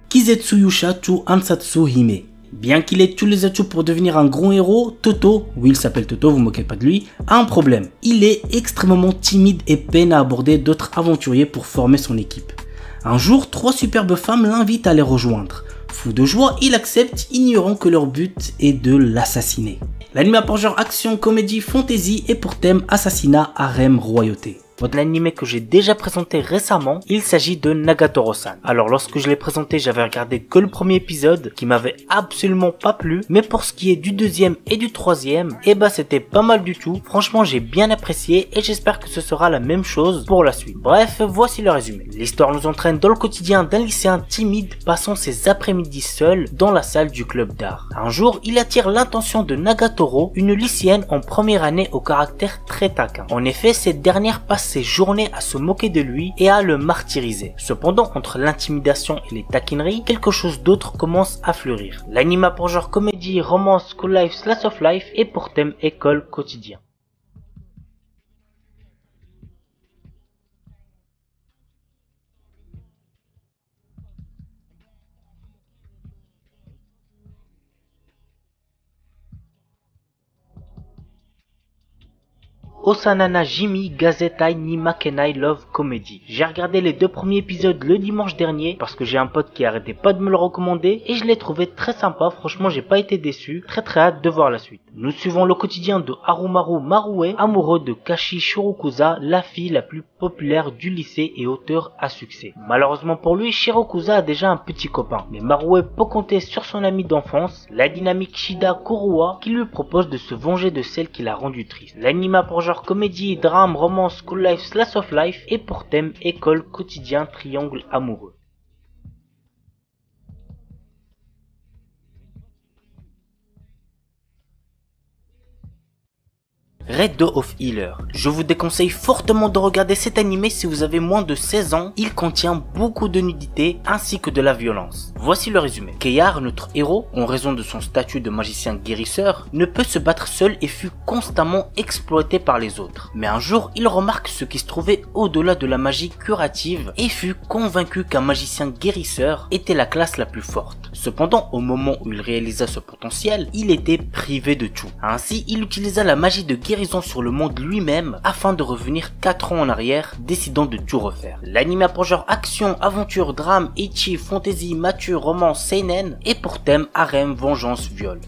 Kizetsu Yusha to Ansatsu Hime. Bien qu'il ait tous les atouts pour devenir un grand héros, Toto, oui il s'appelle Toto, vous moquez pas de lui, a un problème. Il est extrêmement timide et peine à aborder d'autres aventuriers pour former son équipe. Un jour, 3 superbes femmes l'invitent à les rejoindre. Fou de joie, il accepte, ignorant que leur but est de l'assassiner. L'anime a pour genre action, comédie, fantasy et pour thème assassinat, harem, royauté. Votre anime que j'ai déjà présenté récemment, il s'agit de Nagatoro-san. Alors lorsque je l'ai présenté, j'avais regardé que le premier épisode qui m'avait absolument pas plu, mais pour ce qui est du deuxième et du troisième, eh ben c'était pas mal du tout. Franchement j'ai bien apprécié et j'espère que ce sera la même chose pour la suite. Bref, voici le résumé. L'histoire nous entraîne dans le quotidien d'un lycéen timide passant ses après-midi seul dans la salle du club d'art. Un jour, il attire l'attention de Nagatoro, une lycéenne en première année au caractère très taquin. En effet, cette dernière passe ses journées à se moquer de lui et à le martyriser. Cependant, entre l'intimidation et les taquineries, quelque chose d'autre commence à fleurir. L'anime a pour genre comédie, romance, school life, slice of life et pour thème école quotidien. Osanana Jimi Gazetai ni Makenai Love Comedy. J'ai regardé les 2 premiers épisodes le dimanche dernier parce que j'ai un pote qui arrêtait pas de me le recommander et je l'ai trouvé très sympa, franchement j'ai pas été déçu, très hâte de voir la suite. Nous suivons le quotidien de Harumaru Marue, amoureux de Kashi Shirokusa, la fille la plus populaire du lycée et auteur à succès. Malheureusement pour lui, Shirokusa a déjà un petit copain, mais Marue peut compter sur son ami d'enfance, la dynamique Shida Kurua, qui lui propose de se venger de celle qui l'a rendu triste. L'anime a pour genre comédie, drame, romance, school life, slice of life et pour thème école, quotidien, triangle amoureux. Red Dog of Healer. Je vous déconseille fortement de regarder cet animé si vous avez moins de 16 ans. Il contient beaucoup de nudité ainsi que de la violence. Voici le résumé. Keyar, notre héros, en raison de son statut de magicien guérisseur, ne peut se battre seul et fut constamment exploité par les autres. Mais un jour, il remarque ce qui se trouvait au-delà de la magie curative et fut convaincu qu'un magicien guérisseur était la classe la plus forte. Cependant, au moment où il réalisa ce potentiel, il était privé de tout. Ainsi, il utilisa la magie de guérison sur le monde lui-même afin de revenir 4 ans en arrière, décidant de tout refaire. L'anime a pour genre action, aventure, drame, ecchi, fantasy, mature, romance, seinen et pour thème harem, vengeance, viol.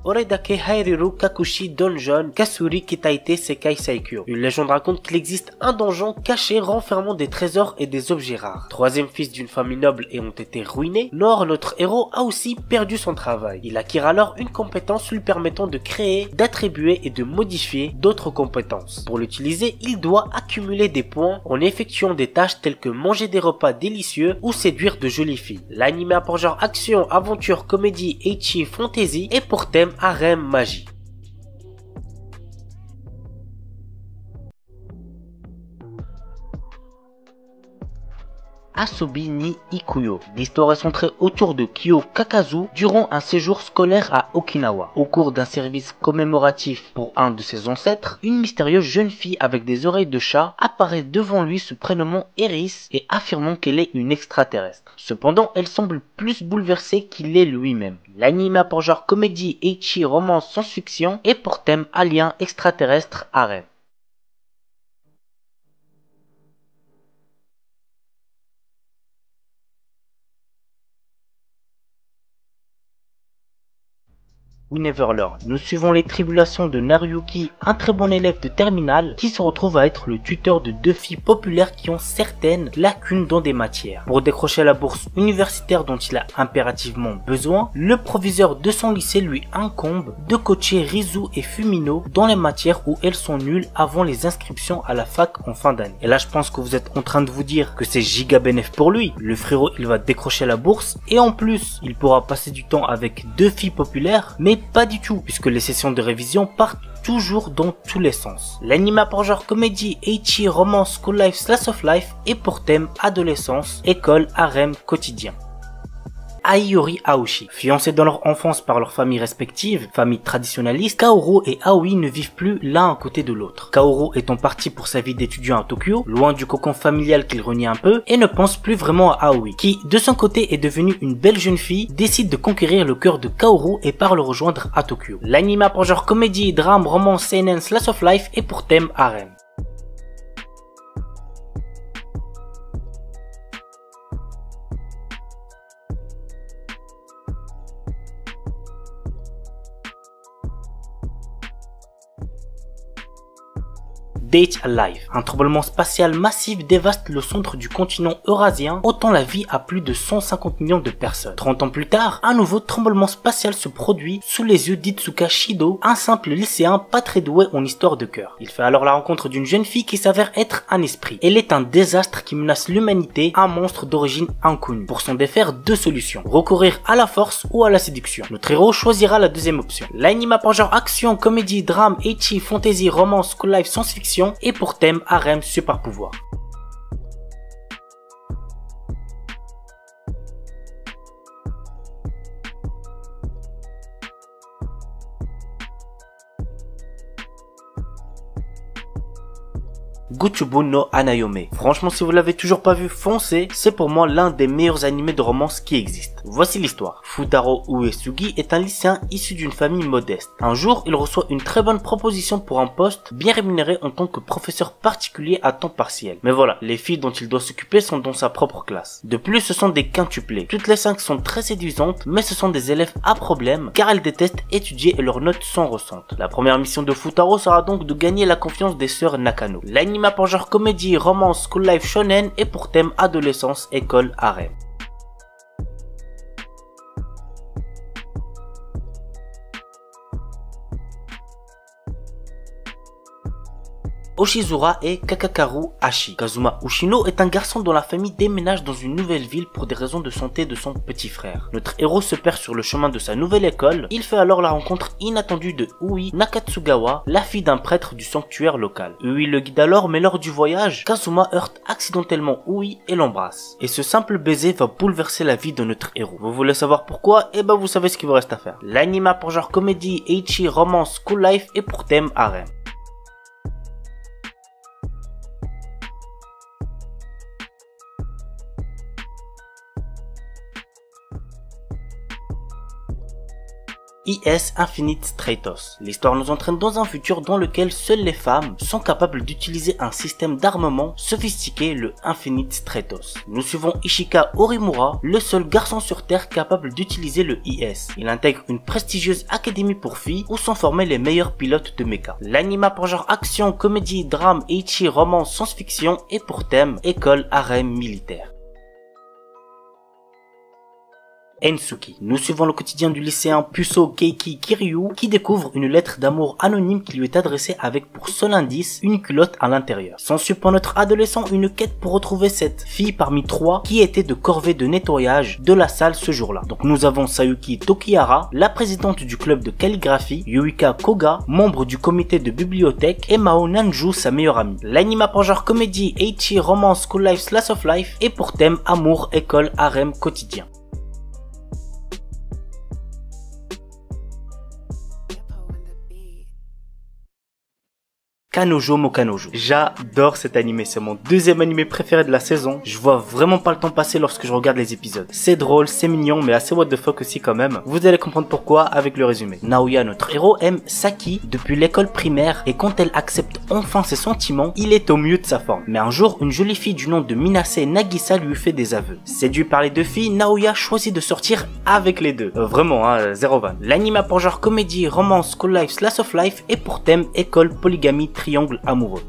Oredake Hairiru Kakushi Donjon Kasuri Kitaite Sekai Saikyo. Une légende raconte qu'il existe un donjon caché renfermant des trésors et des objets rares. Troisième fils d'une famille noble ayant été ruiné, Nor, notre héros, a aussi perdu son travail. Il acquiert alors une compétence lui permettant de créer, d'attribuer et de modifier d'autres compétences. Pour l'utiliser, il doit accumuler des points en effectuant des tâches telles que manger des repas délicieux ou séduire de jolies filles. L'anime a pour genre action, aventure, comédie, ecchi, fantasy et pour thème harem, magie. Asobi ni Ikuyo. L'histoire est centrée autour de Kyo Kakazu durant un séjour scolaire à Okinawa. Au cours d'un service commémoratif pour un de ses ancêtres, une mystérieuse jeune fille avec des oreilles de chat apparaît devant lui se prénommant Eris et affirmant qu'elle est une extraterrestre. Cependant, elle semble plus bouleversée qu'il est lui-même. L'anime a pour genre comédie, ecchi, romance, science-fiction et pour thème alien, extraterrestre, harem. We Never Learn. Nous suivons les tribulations de Naruyuki, un très bon élève de terminale, qui se retrouve à être le tuteur de deux filles populaires qui ont certaines lacunes dans des matières. Pour décrocher la bourse universitaire dont il a impérativement besoin, le proviseur de son lycée lui incombe de coacher Rizu et Fumino dans les matières où elles sont nulles avant les inscriptions à la fac en fin d'année. Et là je pense que vous êtes en train de vous dire que c'est giga bénéf pour lui. Le frérot il va décrocher la bourse et en plus il pourra passer du temps avec deux filles populaires, mais pas du tout, puisque les sessions de révision partent toujours dans tous les sens. L'anime a pour genre comédie, ecchi, romance, school life, slice of life et pour thème adolescence, école, harem, quotidien. Aiyori Aoshi. Fiancés dans leur enfance par leurs familles respectives, familles traditionnalistes, Kaoru et Aoi ne vivent plus l'un à côté de l'autre. Kaoru étant parti pour sa vie d'étudiant à Tokyo, loin du cocon familial qu'il renie un peu, et ne pense plus vraiment à Aoi, qui de son côté est devenue une belle jeune fille, décide de conquérir le cœur de Kaoru et part le rejoindre à Tokyo. L'anime a pour genre comédie, drame, romance, seinen, slice of life et pour thème harem. Date Alive. Un tremblement spatial massif dévaste le centre du continent eurasien, ôtant la vie à plus de 150 millions de personnes. 30 ans plus tard, un nouveau tremblement spatial se produit sous les yeux d'Itsuka Shido, un simple lycéen pas très doué en histoire de cœur. Il fait alors la rencontre d'une jeune fille qui s'avère être un esprit. Elle est un désastre qui menace l'humanité, un monstre d'origine inconnue. Pour s'en défaire, deux solutions. Recourir à la force ou à la séduction. Notre héros choisira la deuxième option. L'anime a pour genre action, comédie, drame, ecchi, fantasy, romance, school life, science-fiction et pour thème harem super pouvoir. Gochubu no Hanayome. Franchement, si vous l'avez toujours pas vu, foncez, c'est pour moi l'un des meilleurs animés de romance qui existent. Voici l'histoire. Futaro Uesugi est un lycéen issu d'une famille modeste. Un jour, il reçoit une très bonne proposition pour un poste bien rémunéré en tant que professeur particulier à temps partiel. Mais voilà, les filles dont il doit s'occuper sont dans sa propre classe. De plus, ce sont des quintuplés. Toutes les 5 sont très séduisantes, mais ce sont des élèves à problème, car elles détestent étudier et leurs notes sont ressentent. La première mission de Futaro sera donc de gagner la confiance des sœurs Nakano. L'anime a pour genre comédie, romance, school life, shonen et pour thème adolescence, école, harem. Oshizura et Kakakaru Hashi. Kazuma Ushino est un garçon dont la famille déménage dans une nouvelle ville pour des raisons de santé de son petit frère. Notre héros se perd sur le chemin de sa nouvelle école. Il fait alors la rencontre inattendue de Ui Nakatsugawa, la fille d'un prêtre du sanctuaire local. Ui le guide alors, mais lors du voyage, Kazuma heurte accidentellement Ui et l'embrasse. Et ce simple baiser va bouleverser la vie de notre héros. Vous voulez savoir pourquoi? Eh ben vous savez ce qu'il vous reste à faire. L'anime a pour genre comédie, ecchi, romance, school life et pour thème harem. IS Infinite Stratos. L'histoire nous entraîne dans un futur dans lequel seules les femmes sont capables d'utiliser un système d'armement sophistiqué, le Infinite Stratos. Nous suivons Ishika Orimura, le seul garçon sur Terre capable d'utiliser le IS. Il intègre une prestigieuse académie pour filles où sont formés les meilleurs pilotes de mecha. L'anime a pour genre action, comédie, drame, ecchi, romance, science-fiction et pour thème école, harem, militaire. Ensuki. Nous suivons le quotidien du lycéen Puso Keiki Kiryu qui découvre une lettre d'amour anonyme qui lui est adressée avec pour seul indice une culotte à l'intérieur. S'ensuit pour notre adolescent une quête pour retrouver cette fille parmi 3 qui était de corvée de nettoyage de la salle ce jour-là. Donc nous avons Sayuki Tokihara, la présidente du club de calligraphie, Yuika Koga, membre du comité de bibliothèque et Mao Nanju, sa meilleure amie. L'anime a pour genre comédie, ecchi, romance, school life, slice of life et pour thème amour, école, harem, quotidien. Kanojo mo Kanojo. J'adore cet animé, c'est mon deuxième animé préféré de la saison. Je vois vraiment pas le temps passer lorsque je regarde les épisodes. C'est drôle, c'est mignon, mais assez what the fuck aussi quand même. Vous allez comprendre pourquoi avec le résumé. Naoya, notre héros, aime Saki depuis l'école primaire et quand elle accepte enfin ses sentiments, il est au mieux de sa forme. Mais un jour, une jolie fille du nom de Minase Nagisa lui fait des aveux. Séduit par les deux filles, Naoya choisit de sortir avec les deux. Vraiment, hein, zéro van. L'anime a pour genre comédie, romance, school life, slice of life et pour thème école, polygamie, triangle amoureux.